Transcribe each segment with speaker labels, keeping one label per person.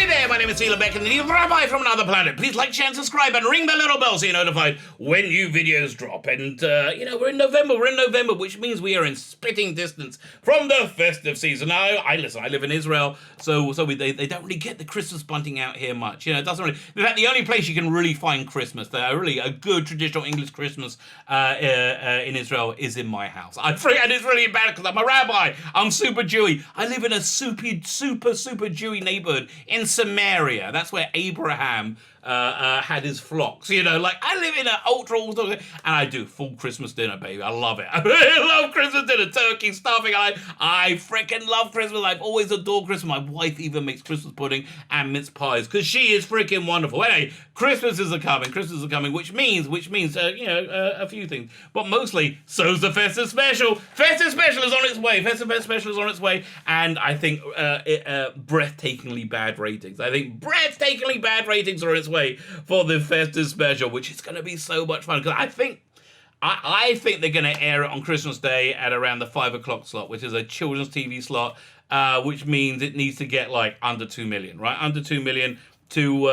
Speaker 1: Hi there, my name is Sheila Beck and the Rabbi from another planet. Please like, share, and subscribe and ring the little bell so you're notified when new videos drop. And, we're in November, which means we are in spitting distance from the festive season. Now, I live in Israel, so they don't really get the Christmas bunting out here much. You know, it doesn't really, in fact, the only place you can really find Christmas, really a good traditional English Christmas in Israel is in my house. And it's really bad because I'm a rabbi. I'm super Jewy. I live in a super Jewy neighborhood in Samaria. That's where Abraham had his flocks. You know, like I live in an ultra, and I do full Christmas dinner, baby. I love it. I love Christmas dinner, turkey, stuffing. I freaking love Christmas. I've always adored Christmas. My wife even makes Christmas pudding and mince pies because she is freaking wonderful. Anyway, Christmas is coming, which means a few things, but mostly so's the festive special. Festive special is on its way. And I think breathtakingly bad ratings. I think breathtakingly bad ratings are on its way for the festive special, which is going to be so much fun because I think they're going to air it on Christmas Day at around the 5 o'clock slot, which is a children's TV slot, which means it needs to get like under 2 million, right? Under 2 million to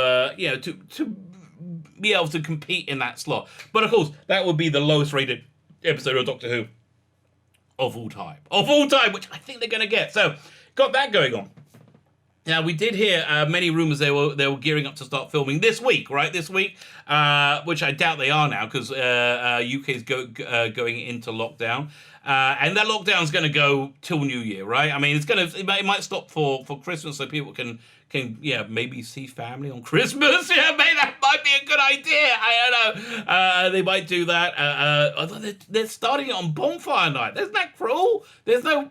Speaker 1: be able to compete in that slot. But of course, that would be the lowest rated episode of Doctor Who of all time, which I think they're going to get. So, got that going on. Now, we did hear many rumors they were gearing up to start filming this week, right? This week, which I doubt they are now because UK is going into lockdown. And that lockdown's going to go till New Year, right? I mean, it might stop for Christmas so people can maybe see family on Christmas. Yeah, maybe that might be a good idea. I don't know. They might do that. Although they're starting it on bonfire night. Isn't that cruel? There's no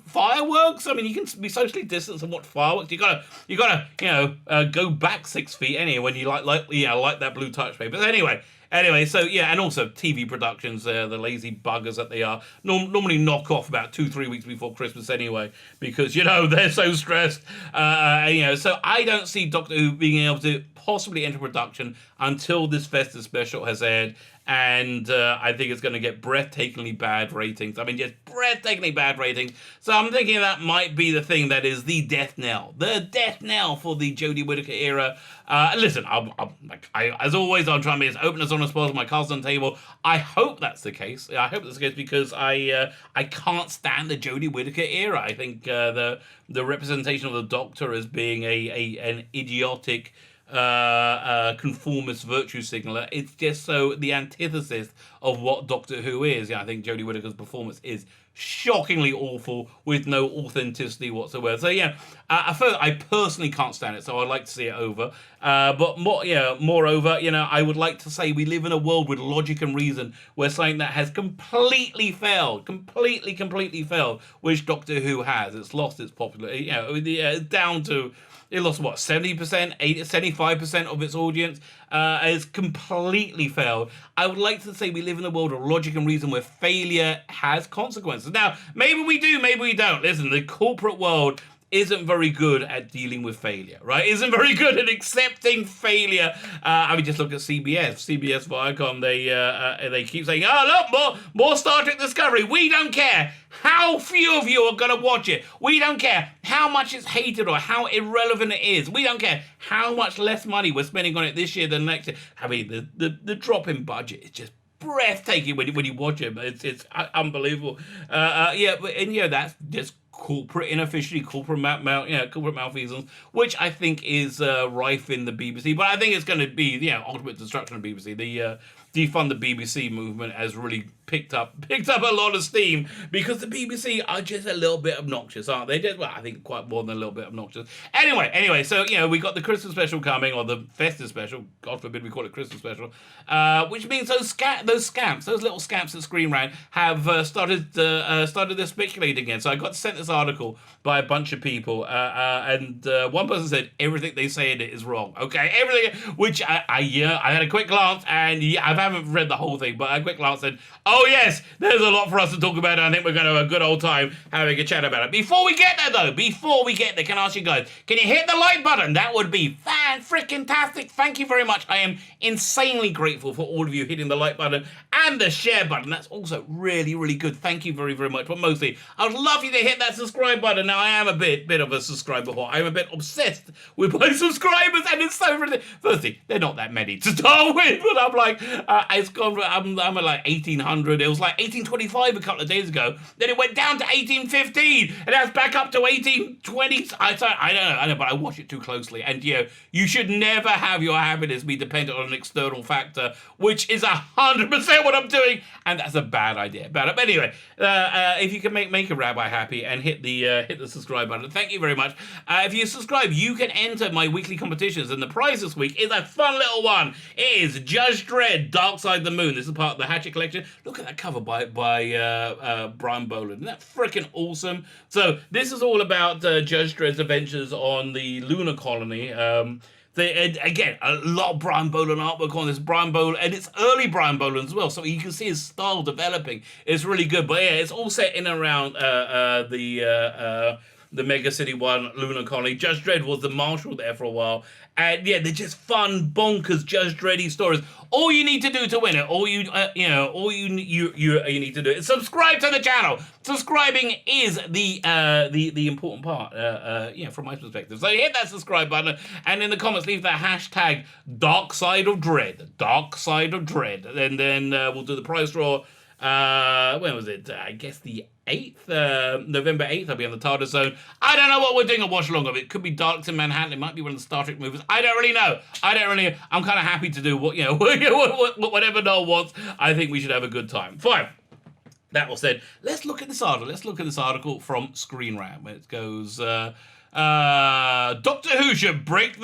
Speaker 1: fireworks. I mean, you can be socially distanced and watch fireworks. You gotta go back 6 feet anyway when you like that blue touch paper. But anyway, so yeah, and also TV productions, the lazy buggers that they are, normally knock off about 2-3 weeks before Christmas anyway, because they're so stressed. So I don't see Doctor Who being able to possibly enter production until this festive special has aired. And I think it's going to get breathtakingly bad ratings. I mean, just breathtakingly bad ratings. So I'm thinking that might be the thing that is the death knell. The death knell for the Jodie Whittaker era. Listen, as always, I'll try and be as open as honest as possible. My cards on the table. I hope that's the case. Because I can't stand the Jodie Whittaker era. I think the representation of the Doctor as being an idiotic conformist virtue signaler. It's just so the antithesis of what Doctor Who is. I think Jodie Whittaker's performance is shockingly awful with no authenticity whatsoever. So I personally can't stand it, so I'd like to see it over. Moreover, I would like to say we live in a world with logic and reason where something that has completely failed, which Doctor Who has. It's lost its popularity, down to, it lost, 70%, 75% of its audience. It's completely failed. I would like to say we live in a world of logic and reason where failure has consequences. Now, maybe we do, maybe we don't. Listen, the corporate world isn't very good at dealing with failure, right? Isn't very good at accepting failure. Just look at CBS Viacom. They keep saying, "Oh, look, more Star Trek Discovery. We don't care how few of you are going to watch it. We don't care how much it's hated or how irrelevant it is. We don't care how much less money we're spending on it this year than next year." I mean, the drop in budget is just breathtaking when you watch it. It's unbelievable. That's just corporate inefficiency, corporate malfeasance, which I think is rife in the BBC. But I think it's going to be ultimate destruction of BBC. The defund the BBC movement has really picked up a lot of steam because the BBC are just a little bit obnoxious, aren't they? I think quite more than a little bit obnoxious. Anyway, so we got the Christmas special coming, or the festive special. God forbid we call it Christmas special, which means those little scamps at Screenrant have started their speculating again. So I got sent this article by a bunch of people, and one person said everything they say in it is wrong. Okay, everything, which I had a quick glance, and I've haven't read the whole thing, but a quick glance said, oh yes, there's a lot for us to talk about, and I think we're going to have a good old time having a chat about it. Before we get there, though, can I ask you guys, can you hit the like button? That would be fan-freaking-tastic. Thank you very much. I am insanely grateful for all of you hitting the like button and the share button. That's also really, really good. Thank you very, very much. But mostly, I would love you to hit that subscribe button. Now, I am a bit of a subscriber whore. I'm a bit obsessed with my subscribers, and it's so ridiculous. Firstly, they're not that many to start with, but I'm like, it's gone. I'm at like 1800. It was like 1825 a couple of days ago. Then it went down to 1815, and now it's back up to 1820. I don't know, but I watch it too closely. And you should never have your happiness be dependent on an external factor, which is 100% what I'm doing, and that's a bad idea. But anyway, if you can make a rabbi happy and hit the subscribe button, thank you very much. If you subscribe, you can enter my weekly competitions, and the prize this week is a fun little one. It is Judge Dredd, Dark Side of the Moon. This is part of the Hatchet collection. Look at that cover by Brian Bolland. Isn't that freaking awesome? So this is all about Judge Dredd's adventures on the lunar colony. Again, a lot of Brian Bolland artwork on this. Brian Bolland, and it's early Brian Bolland as well, so you can see his style developing. It's really good, but yeah, it's all set in and around the Mega City 1 lunar colony. Judge Dredd was the marshal there for a while. And yeah, they're just fun, bonkers Judge Dreddy stories. All you need to do to win it, all you need to do is subscribe to the channel. Subscribing is the important part, from my perspective. So hit that subscribe button, and in the comments leave that hashtag Dark Side of Dredd, Dark Side of Dredd, and then we'll do the prize draw. When was it? I guess the 8th, November 8th, I'll be on the TARDIS zone. I don't know what we're doing a watch along of. It could be Dark in Manhattan. It might be one of the Star Trek movies. I don't really know. I'm kind of happy to do whatever Noel wants. I think we should have a good time. Fine. That all said, let's look at this article. Let's look at this article from Screenrant, where it goes, Doctor Who should break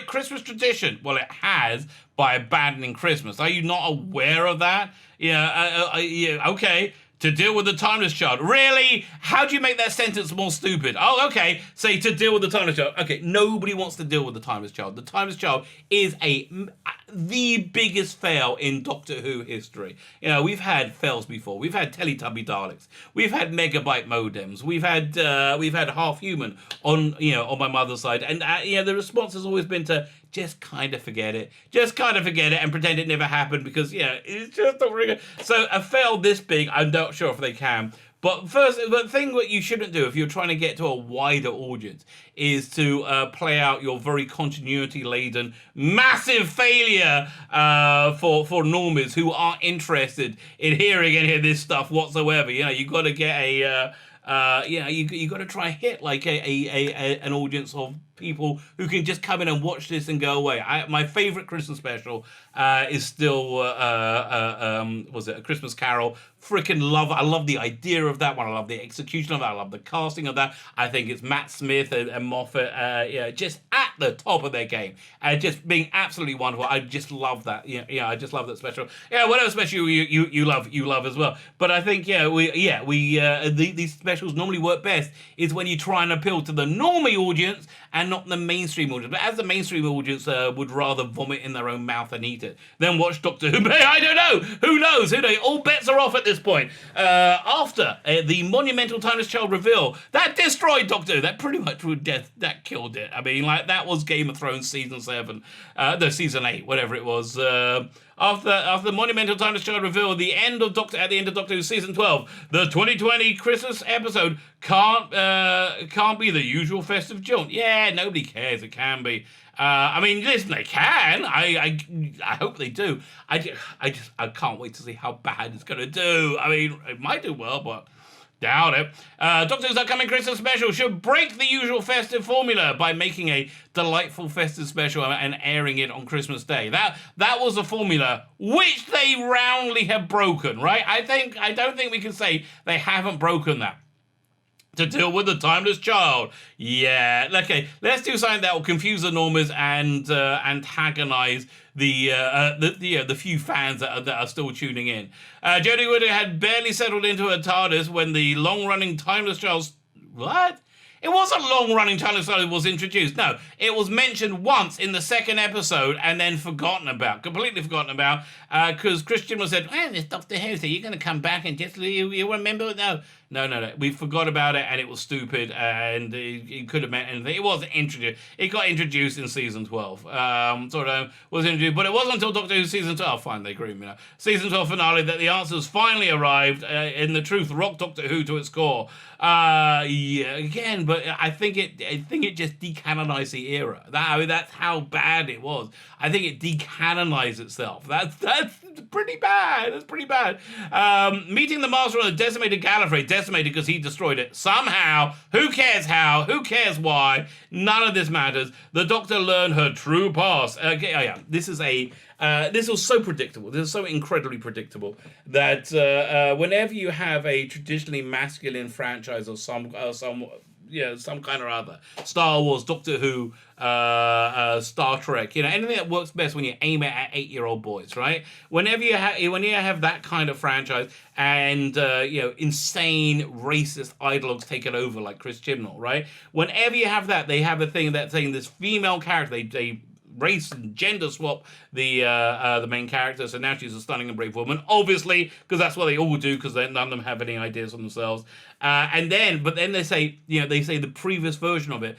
Speaker 1: Christmas tradition. Well, it has by abandoning Christmas. Are you not aware of that? Okay. To deal with the timeless child. Really? How do you make that sentence more stupid? Oh, okay. Say to deal with the timeless child. Okay, nobody wants to deal with the timeless child. The timeless child is the biggest fail in Doctor Who history. We've had fails before. We've had Teletubby Daleks. We've had megabyte modems. We've had half human on my mother's side, and the response has always been to just kind of forget it. Just kind of forget it and pretend it never happened because, it's just not really good. So a fail this big, I'm not sure if they can. But the thing that you shouldn't do if you're trying to get to a wider audience is to play out your very continuity-laden, massive failure for normies who aren't interested in hearing any of this stuff whatsoever. You've got to get you got to try and hit like an audience of people who can just come in and watch this and go away. My favorite Christmas special is still was it A Christmas Carol? Freaking love it. I love the idea of that one. I love the execution of that. I love the casting of that. I think it's Matt Smith and Moffat just at the top of their game and just being absolutely wonderful. I just love that. I just love that special. Whatever special you love as well. But I think these specials normally work best is when you try and appeal to the normie audience and not the mainstream audience. But as the mainstream audience would rather vomit in their own mouth and eat it than watch Doctor Who. I don't know. Who knows? All bets are off at this point. After the monumental Timeless Child reveal, that destroyed Doctor Who. That pretty much that killed it. I mean, that was Game of Thrones season 7. Season 8, whatever it was. After the monumental Timeless Child reveal, at the end of Doctor Who season 12, the 2020 Christmas episode can't be the usual festive jaunt. Yeah, nobody cares. It can be. Listen, they can. I hope they do. I can't wait to see how bad it's gonna do. I mean, it might do well, but doubt it. Doctor Who's upcoming Christmas special should break the usual festive formula by making a delightful festive special and airing it on Christmas Day. That was a formula which they roundly have broken, right? I don't think we can say they haven't broken that. To deal with the timeless child. Yeah, okay, let's do something that will confuse the normies and antagonize the few fans that are still tuning in. Jodie Whittaker had barely settled into her TARDIS when the long-running timeless child... What? It wasn't long-running Childish Gambino was introduced. No, it was mentioned once in the second episode and then forgotten about, completely forgotten about, because Christian was said, "Well, this Doctor Who, so you're going to come back and just you remember?" No. We forgot about it, and it was stupid, and it could have meant anything. It wasn't introduced. It got introduced in season 12. Was introduced, but it wasn't until Doctor Who season 12. Fine, they agree with me now. Season 12 finale that the answers finally arrived. In the truth, rocked Doctor Who to its core. Again, but I think it just decanonized the era. That's how bad it was. I think it decanonized itself. That's pretty bad. That's pretty bad. Meeting the Master on a decimated Gallifrey, decimated because he destroyed it. Somehow, who cares how? Who cares why? None of this matters. The Doctor learned her true past. This was so predictable. This is so incredibly predictable that whenever you have a traditionally masculine franchise of some kind or other, Star Wars, Doctor Who, Star Trek, anything that works best when you aim it at 8-year-old boys, right? Whenever you have that kind of franchise and insane racist ideologues take it over like Chris Chibnall, right? Whenever you have that, they have a thing that's saying this female character, they race and gender swap the main character, so now she's a stunning and brave woman, obviously, because that's what they all do, because none of them have any ideas on themselves. But then they say the previous version of it,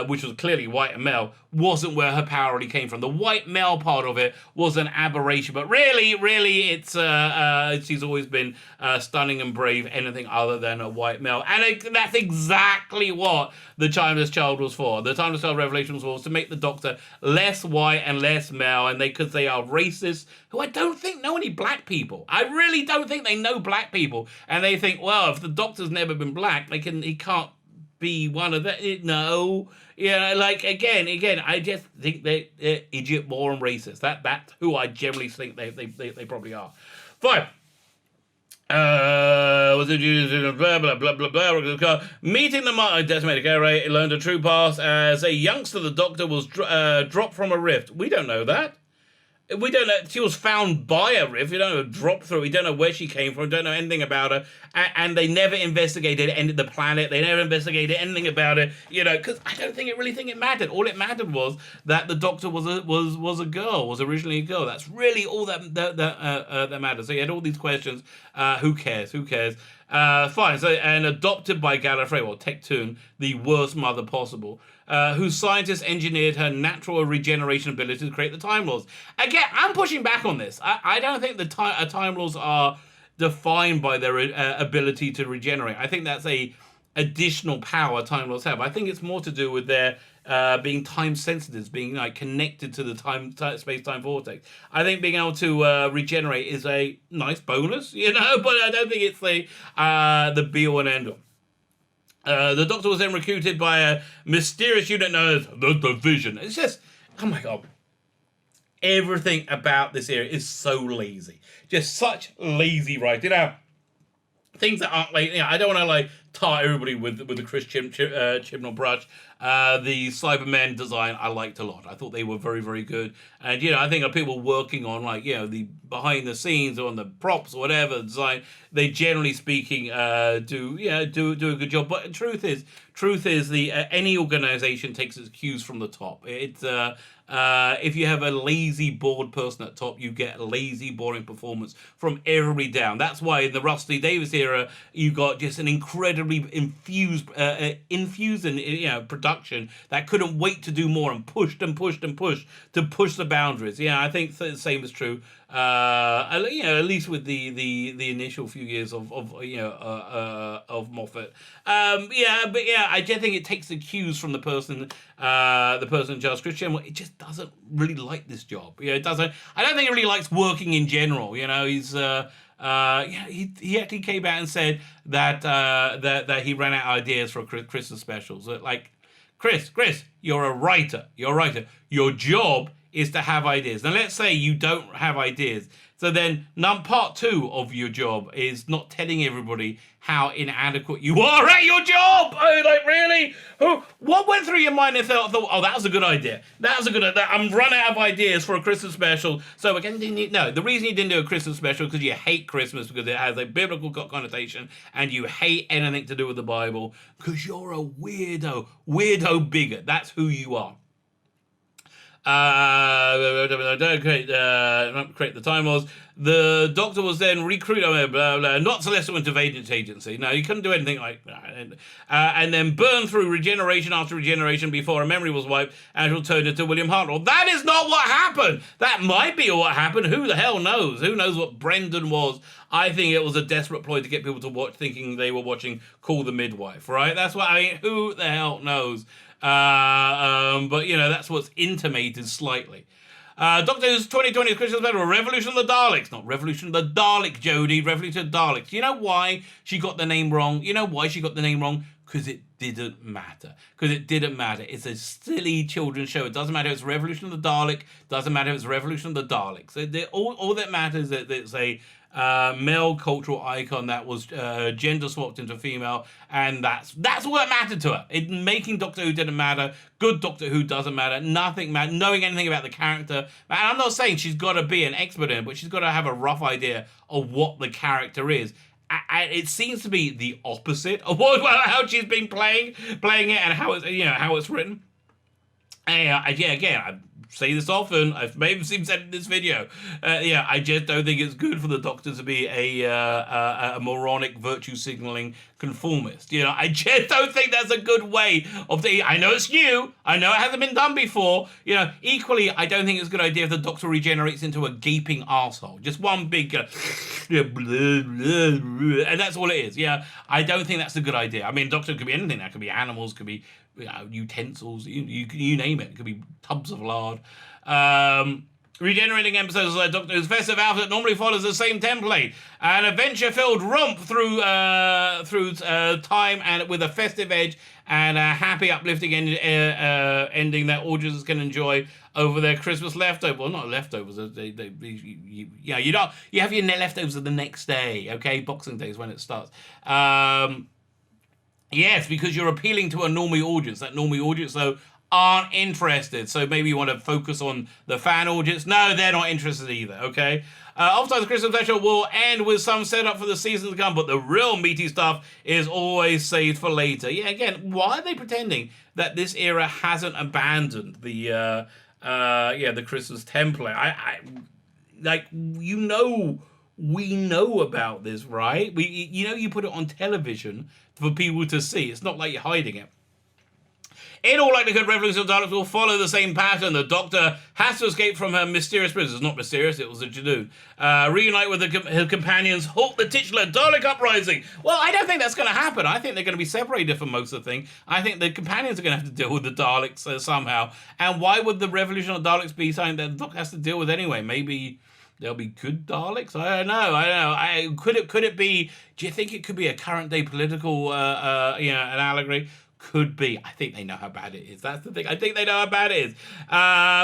Speaker 1: which was clearly white and male, wasn't where her power really came from. The white male part of it was an aberration, but really, it's she's always been stunning and brave, anything other than a white male, and that's exactly what the Timeless Child was for. The Timeless Child Revelation was to make the Doctor less white and less male, and because they are racists who I don't think know any black people. I really don't think they know black people, and they think, well, if the Doctor's never been black, he can't be one of them. No, again, I just think they're idiot, moron, racist. That's who I generally think they probably are. Fine. Was it blah blah blah blah blah? Meeting the decimated Gallifrey, learned a true past. As a youngster, the Doctor was dropped from a rift. We don't know that. We don't know. She was found by a rift. We don't know, dropped through. We don't know where she came from. Don't know anything about her. And they never investigated the planet. They never investigated anything about it. Because I don't really think it mattered. All it mattered was that the Doctor was a girl. Was originally a girl. That's really all that matters. So you had all these questions. Who cares? Fine. So, and adopted by Gallifrey, or Tectoon, the worst mother possible. Whose scientists engineered her natural regeneration ability to create the Time Lords. Again, I'm pushing back on this. I don't think the Time Lords are defined by their ability to regenerate. I think that's a additional power Time Lords have. I think it's more to do with their being time sensitives, being connected to the space-time vortex. I think being able to regenerate is a nice bonus, but I don't think it's the be-all and end-all. The Doctor was then recruited by a mysterious unit known as the Division. It's just, oh my God. Everything about this era is so lazy. Just such lazy writing. Things that aren't I don't want to tar everybody with the Chris Chibnall brush. The Cybermen design I liked a lot. I thought they were very, very good. And I think people working on the behind the scenes or on the props or whatever design, they generally speaking do a good job. But truth is any organization takes its cues from the top. It's if you have a lazy, bored person at top, you get a lazy, boring performance from everybody down. That's why in the Rusty Davies era, you got just an incredibly infused production that couldn't wait to do more and pushed to push the boundaries. I think the same is true. At least with the initial few years of Moffat. I just think it takes the cues from the person in charge. Christian, it just doesn't really like this job. It doesn't. I don't think he really likes working in general. He's he actually came out and said that he ran out of ideas for Christmas specials. Chris, you're a writer. Your job is to have ideas. Now, let's say you don't have ideas. So then part 2 of your job is not telling everybody how inadequate you are at your job. Oh, like, really? What went through your mind and thought, oh, that was a good idea. I'm run out of ideas for a Christmas special. So again, the reason you didn't do a Christmas special because you hate Christmas, because it has a biblical connotation and you hate anything to do with the Bible, because you're a weirdo bigot. That's who you are. Don't create the time was. The Doctor was then recruited, not Celestial Intervention Agency. No, he couldn't do anything like that. And then burned through regeneration after regeneration before her memory was wiped and returned into William Hartnell. That is not what happened. That might be what happened. Who the hell knows? Who knows what Brendan was? I think it was a desperate ploy to get people to watch, thinking they were watching Call the Midwife, right? That's what I mean. Who the hell knows? But, that's what's intimated slightly. Doctor Who's 2020 Christmas special, Revolution of the Daleks. Not Revolution of the Dalek, Jodie. Revolution of the Daleks. You know why she got the name wrong? Because it didn't matter. It's a silly children's show. It doesn't matter if it's Revolution of the Dalek. Doesn't matter if it's Revolution of the Daleks. All that matters is that it's a male cultural icon that was gender swapped into female, and that's what mattered to her. Making Doctor Who didn't matter. Good Doctor Who doesn't matter. Nothing matters. Knowing anything about the character, and I'm not saying she's got to be an expert in it, but she's got to have a rough idea of what the character is. And it seems to be the opposite of how she's been playing it and how it's written. And again, I say this often. I've maybe even said it in this video. I just don't think it's good for the Doctor to be a moronic virtue signaling conformist. I just don't think that's a good way of I know it's new. I know it hasn't been done before. Equally, I don't think it's a good idea if the Doctor regenerates into a gaping arsehole. Just one big and that's all it is. I don't think that's a good idea. I mean, Doctor could be anything. That could be animals, could be utensils, you name it. It could be tubs of lard. Regenerating episodes like Doctor Who's Festive outfit normally follows the same template. An adventure-filled romp through time and with a festive edge and a happy, uplifting ending that audiences can enjoy over their Christmas leftovers. Well, not leftovers. You have your leftovers the next day. Okay, Boxing Day is when it starts. Yes, because you're appealing to a normie audience. That normie audience, though, aren't interested. So maybe you want to focus on the fan audience. No, they're not interested either, okay? Oftentimes, the Christmas special will end with some setup for the season to come, but the real meaty stuff is always saved for later. Yeah, again, why are they pretending that this era hasn't abandoned the Christmas template? We know about this, right? You put it on television for people to see. It's not like you're hiding it. In all likelihood, Revolution of the Daleks will follow the same pattern. The Doctor has to escape from her mysterious prison. It's not mysterious, it was a Junoon. Reunite with her companions, halt the titular Dalek uprising. Well, I don't think that's going to happen. I think they're going to be separated from most of the thing. I think the companions are going to have to deal with the Daleks somehow. And why would the Revolution of the Daleks be something that the Doctor has to deal with anyway? Maybe there'll be good Daleks? I don't know. Could it be, do you think it could be a current day political an allegory? Could be. I think they know how bad it is. That's the thing. I think they know how bad it is.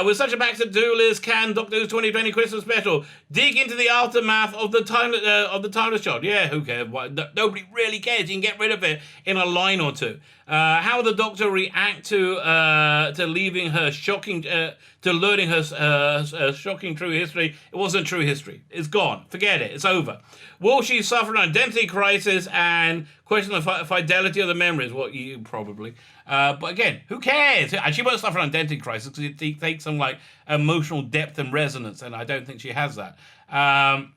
Speaker 1: With such a back to do list, can Doctor Who's 2020 Christmas special dig into the aftermath of the timeless child? Yeah, who cares? Nobody really cares. You can get rid of it in a line or two. How will the Doctor react to leaving her shocking, to learning her shocking true history? It wasn't true history. It's gone. Forget it. It's over. Will she suffer an identity crisis and question the fidelity of the memories? Well, you probably. But again, who cares? And she won't suffer an identity crisis because it takes some emotional depth and resonance, and I don't think she has that. And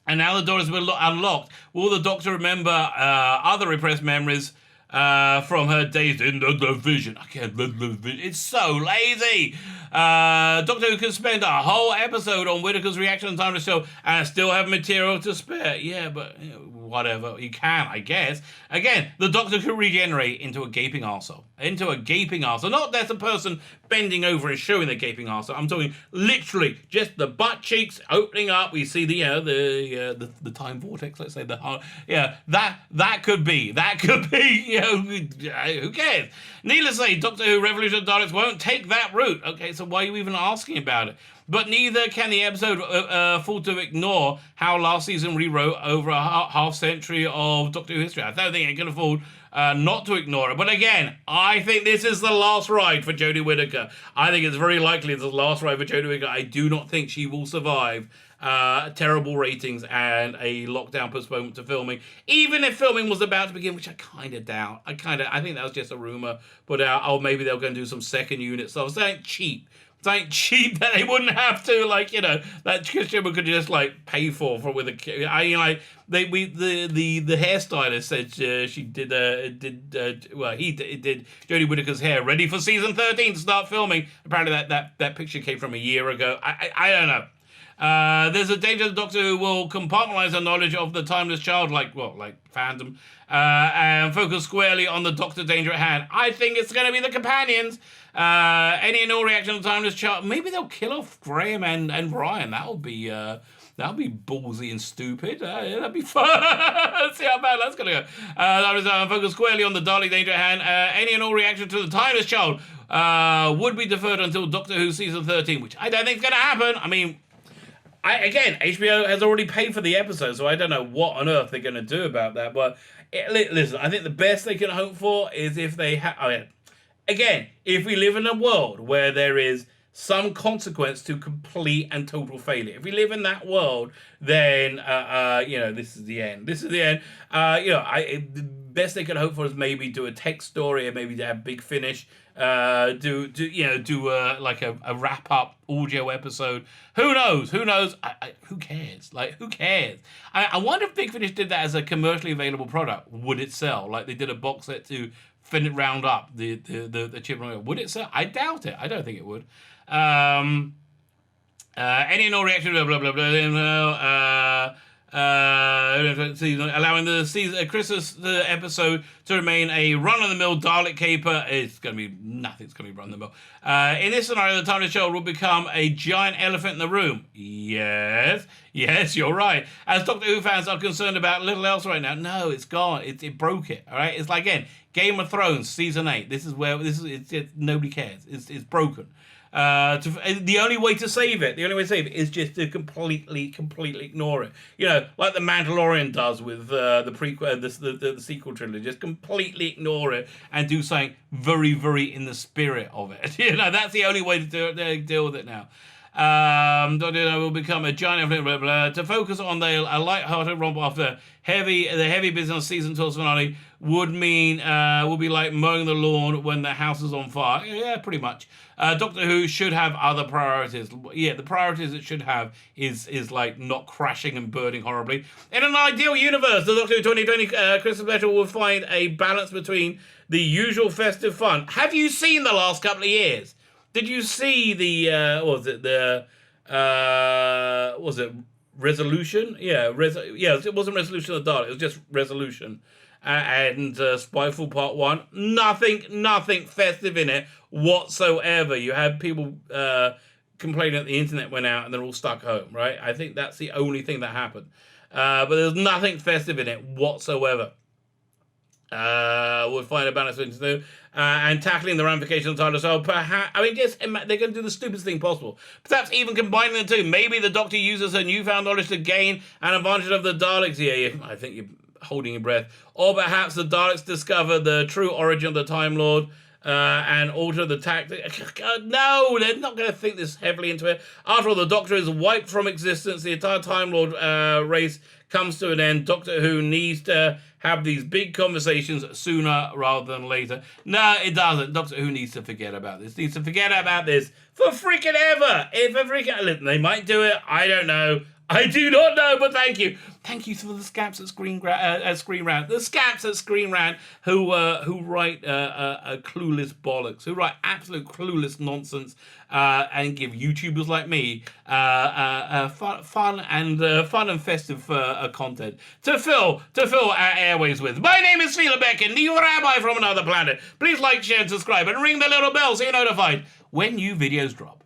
Speaker 1: now the door has been unlocked. Will the Doctor remember other repressed memories from her days in the division? I can't remember the division. It's so lazy. Doctor Who can spend a whole episode on Whittaker's reaction on Time to Show and still have material to spare. Yeah, but whatever. You can, I guess. Again, the Doctor could regenerate into a gaping arsehole. into a gaping arsehole. Not there's a person bending over and showing the gaping arsehole. I'm talking literally just the butt cheeks opening up. We see the time vortex. Let's say that could be who cares? Needless to say, Doctor Who Revolution of the Daleks won't take that route. Okay, so why are you even asking about it? But neither can the episode afford to ignore how last season rewrote over a half century of Doctor Who history. I don't think it can afford not to ignore it. But again, I think this is the last ride for Jodie Whittaker. I think it's very likely it's the last ride for Jodie Whittaker. I do not think she will survive terrible ratings and a lockdown postponement to filming, even if filming was about to begin, which I kind of doubt. I think that was just a rumor. But maybe they'll go and do some second unit stuff. Something cheap that they wouldn't have to, that Christian could just pay for with a. The hairstylist said he did Jodie Whittaker's hair ready for season 13 to start filming. Apparently that picture came from a year ago. I don't know. There's a danger the Doctor Who will compartmentalize her knowledge of the timeless child, like fandom, and focus squarely on the Doctor danger at hand. I think it's going to be the companions. Any and all reaction to the timeless child. Maybe they'll kill off Graham and Ryan. That'll be ballsy and stupid. That'd be fun. Let's see how bad that's going to go. That was focus squarely on the Dalek danger at hand. Any and all reaction to the timeless child would be deferred until Doctor Who season 13, which I don't think is going to happen. I mean, HBO has already paid for the episode, so I don't know what on earth they're going to do about that. But listen, I think the best they can hope for is if they have... Again, if we live in a world where there is some consequence to complete and total failure, if we live in that world, then, this is the end. This is the end. The best they can hope for is maybe do a tech story, or maybe have Big Finish, do a wrap up audio episode. Who knows? Who cares? Who cares? I wonder if Big Finish did that as a commercially available product. Would it sell? Like they did a box set to round up the chipmunk. Would it sell? I doubt it. I don't think it would. Any and all reaction, blah blah blah blah. Allowing the season Christmas episode to remain a run-of-the-mill Dalek caper. Nothing's going to be run-of-the-mill. In this scenario, the timeless child will become a giant elephant in the room. Yes, you're right. As Doctor Who fans are concerned about little else right now. No, it's gone. It broke it. All right. It's like, again, Game of Thrones season 8. Nobody cares. It's broken. The only way to save it is just to completely ignore it. Like the Mandalorian does with the prequel, the sequel trilogy. Just completely ignore it and do something very, very in the spirit of it. That's the only way to deal with it now. Will become a giant to focus on a light-hearted romp after the heavy business season 12 finale would be like mowing the lawn when the house is on fire. Yeah, pretty much. Doctor Who should have other priorities. Yeah, the priorities it should have is like not crashing and burning horribly. In an ideal universe, the Doctor Who 2020 Christmas special will find a balance between the usual festive fun. Have you seen the last couple of years? Did you see the Resolution? Yeah, it wasn't Resolution of the Dalek. It was just Resolution. And Spyfall Part 1. Nothing festive in it whatsoever. You had people complaining that the internet went out and they're all stuck home, right? I think that's the only thing that happened. But there's nothing festive in it whatsoever. We'll find a balance between the two. And tackling the ramifications of the title. So perhaps, they're going to do the stupidest thing possible. Perhaps even combining the two. Maybe the Doctor uses her newfound knowledge to gain an advantage of the Daleks. Yeah, I think you're holding your breath. Or perhaps the Daleks discover the true origin of the Time Lord and alter the tactic. No, they're not going to think this heavily into it. After all, the Doctor is wiped from existence. The entire Time Lord race comes to an end. Doctor Who needs to have these big conversations sooner rather than later. No, it doesn't. Doctor Who needs to forget about this. Needs to forget about this for freaking ever. They might do it. I don't know. I do not know, but thank you. Thank you to the scaps at Screenrant. The scaps at Screenrant who write clueless bollocks, who write absolute clueless nonsense, and give YouTubers like me fun and festive content to fill our airways with. My name is Phila Becken, the Rabbi from another planet. Please like, share, and subscribe, and ring the little bell so you're notified when new videos drop.